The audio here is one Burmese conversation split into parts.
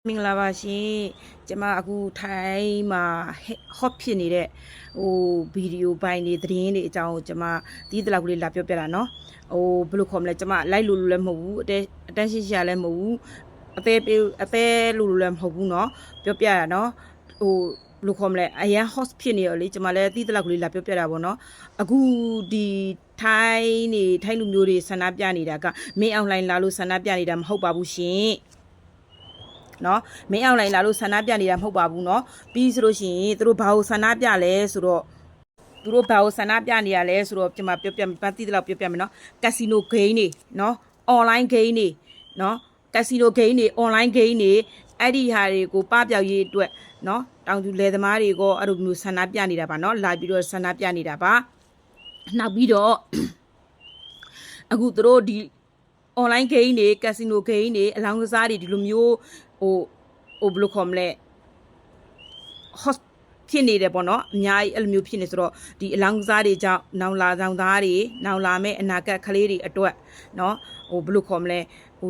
မင်္ဂလာပါရှင်ကျမအခုထိုင်းမှာဟော့ဖြစ်နေတဲ့ဗီဒီယိုပိုင်းတွေသတင်းတွေအကြောင်းကိုကျမဒီတလောက်ကလေးလာပြောပြတာเนาะဘယ်လိုခေါ်မလဲကျမလိုက်လို့လည်းမဟုတ်ဘူးအတန်းရှိရှာလည်းမဟုတ်ဘူးအသေးလို့လည်းမဟုတ်ဘူးเนาะပြောပြတာเนาะဘယ်လိုခေါ်မလဲအရန် hot ဖြစ်နေရောလေကျမလည်းဒီတလောက်ကလေးလာပြောပြတာပေါ့เนาะအခုဒီထိုင်းလူမျိုးတွေဆန္ဒပြနေတာကမင်းအောင်လိုင်းလာလို့ဆန္ဒပြနေတာမဟုတ်ပါဘူးရှင်နော်မင်းအောင်လိုင်းလာလို့ဆန္ဒပြနေတာမဟုတ်ပါဘူးเนาะပြီးဆိုလို့ရှိရင်သူတို့ဘာလို့ဆန္ဒပြလဲဆိုတော့သူတို့ဘာလို့ဆန္ဒပြနေရလဲဆိုတော့ကျွန်မပြောပြပတ်တိတလောက်ပြောပြမယ်เนาะကက်စီနိုဂိမ်းတွေเนาะ online game တွေเนาะကက်စီနိုဂိမ်းတွေ online game တွေအဲ့ဒီဟာတွေကိုပပျောက်ရေးအတွက်เนาะတောင်သူလယ်သမားတွေကအဲ့လိုမျိုးဆန္ဒပြနေတာပါเนาะလာပြီးတော့ဆန္ဒပြနေတာပါနောက်ပြီးတော့အခုသူတို့ဒီ online game တွေ casino game တွေအလောင်းကစားတွေဒီလိုမျိုးဘယ်လိုခေါ်မလဲ hot ဖြစ်နေတယ်ပေါ့နော်အများကြီးအဲ့လိုမျိုးဖြစ်နေဆိုတော့ဒီအလောင်းကစားတွေကြောင့်နောင်လာဆောင်သားတွေနောင်လာမဲ့အနာဂတ်ကလေးတွေအတွက်เนาะဘယ်လိုခေါ်မလဲ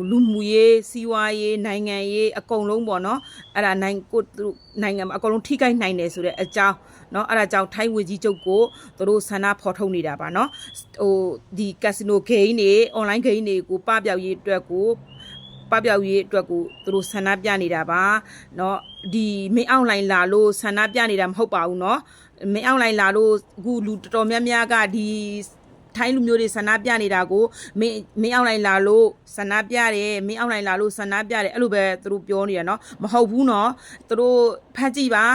လူမှုရေးစီးပွားရေးနိုင်ငံရေးအကုန်လုံးပေါ့နော်အဲ့ဒါနိုင်ငံအကုန်လုံးထိခိုက်နိုင်တယ်ဆိုတဲ့အကြောင်းเนาะအဲ့ဒါကြောင့်ထိုင်းဝေကြီးချုပ်ကိုသူတို့ဆန္ဒဖော်ထုတ်နေတာပါเนาะဒီ casino game တွေ online game တွေကိုပပျောက်ရေးအတွက်ကိုသူတို့ဆန္ဒပြနေတာပါเนาะဒီမင်းအောင်လိုင်းလာလို့ဆန္ဒပြနေတာမဟုတ်ပါဘူးเนาะမင်းအောင်လိုင်းလာလို့အခုလူတော်တော်များများကဒီထိုင်းလူမျိုးတွေဆန္ဒပြနေတာကိုမင်းအောင်လိုင်းလာလို့ဆန္ဒပြတယ်မင်းအောင်လိုင်းလာလို့ဆန္ဒပြတယ်အဲ့လိုပဲသူတို့ပြောနေရเนาะမဟုတ်ဘူးเนาะသူတို့ဖတ်ကြည့်ပါ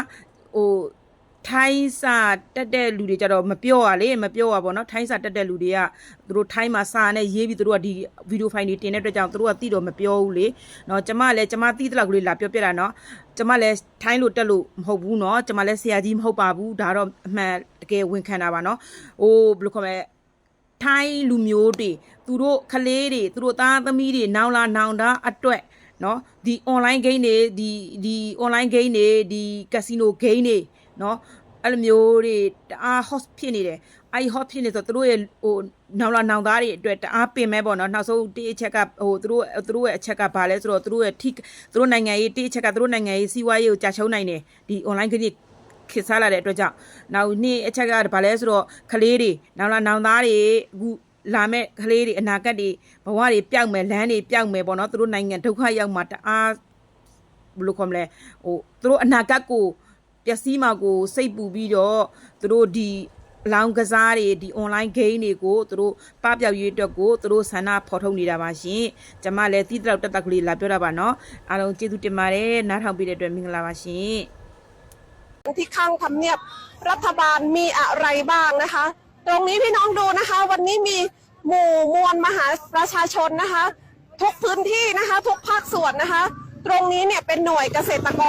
ထိုင်းစာတက်တဲ့လူတွေကြတော့မပြောပါပေါ့နော်ထိုင်းစာတက်တဲ့လူတွေကသူတို့ထိုင်းမှာစာနဲ့ရေးပြီးသူတို့ကဒီဗီဒီယိုဖိုင်တွေတင်တဲ့အတွက်ကြောင့်သူတို့ကတိတော့မပြောဘူးလေနော်ကျမလည်းတိတလောက်ကလေးလာပြောပြတာနော်ကျမလည်းထိုင်းလို့တက်လို့မဟုတ်ဘူးနော်ကျမလည်းဆရာကြီးမဟုတ်ပါဘူးဒါတော့အမှန်တကယ်ဝန်ခံတာပါနော်ဘယ်လိုခေါ်မလဲထိုင်းလူမျိုးတွေသူတို့ကလေးတွေသူတို့သားသမီးတွေနောင်လာနောင်တာအတွက်နော်ဒီ online game တွေဒီ online game တွေဒီ casino game တွေနော်အဲ့လိုမျိုးတွေတအား hot ဖြစ်နေတယ်အဲ့ hot ဖြစ်နေဆိုသူတို့ရဲ့နောင်လာနောင်သားတွေအတွက်တအားပင်မဲ့ပေါ့နော်နောက်ဆုံးတိအချက်ကသူတို့ရဲ့အချက်ကဘာလဲဆိုတော့သူတို့နိုင်ငံရေးတိအချက်ကသူတို့နိုင်ငံရေးစီးပွားရေးကိုကြာချုံးနိုင်တယ်ဒီ online game ခေတ်စားလာတဲ့အတွက်ကြောင့်နောက်နေ့အချက်ကဘာလဲဆိုတော့ကလေးတွေနောင်လာနောင်သားတွေအခုလာမဲ့ကလေးတွေအနာဂတ်တွေဘဝတွေပျောက်မယ်လမ်းတွေပျောက်မယ်ပေါ့နော်သူတို့နိုင်ငံဒုက္ခရောက်မှာတအားဘယ်လိုခေါ်မလဲသူတို့အနာဂတ်ကိုပျက်စီးမှာကိုစိတ်ပူပြီးတော့သူတို့ဒီလောင်းကစားတွေဒီ online game တွေကိုသူတို့ပပျောက်ရေးအတွက်ကိုသူတို့ဆန္ဒဖော်ထုတ်နေတာပါရှင်ကျมလည်းတိတောက်တက်ကလေးလာပြောတာပါเนาะအားလုံးကျေးဇူးတင်ပါတယ်နားထောင်ပေးတဲ့အတွက်မင်္ဂလာပါရှင်ที่ข้างทำเนียบรัฐบาลมีอะไรบ้างนะคะตรงนี้พี่น้องดูนะคะวันนี้มีหมู่มวลมหาประชาชนนะคะทุกพื้นที่นะคะทุกภาคส่วนนะคะตรงนี้เนี่ยเป็นหน่วยเกษตรกร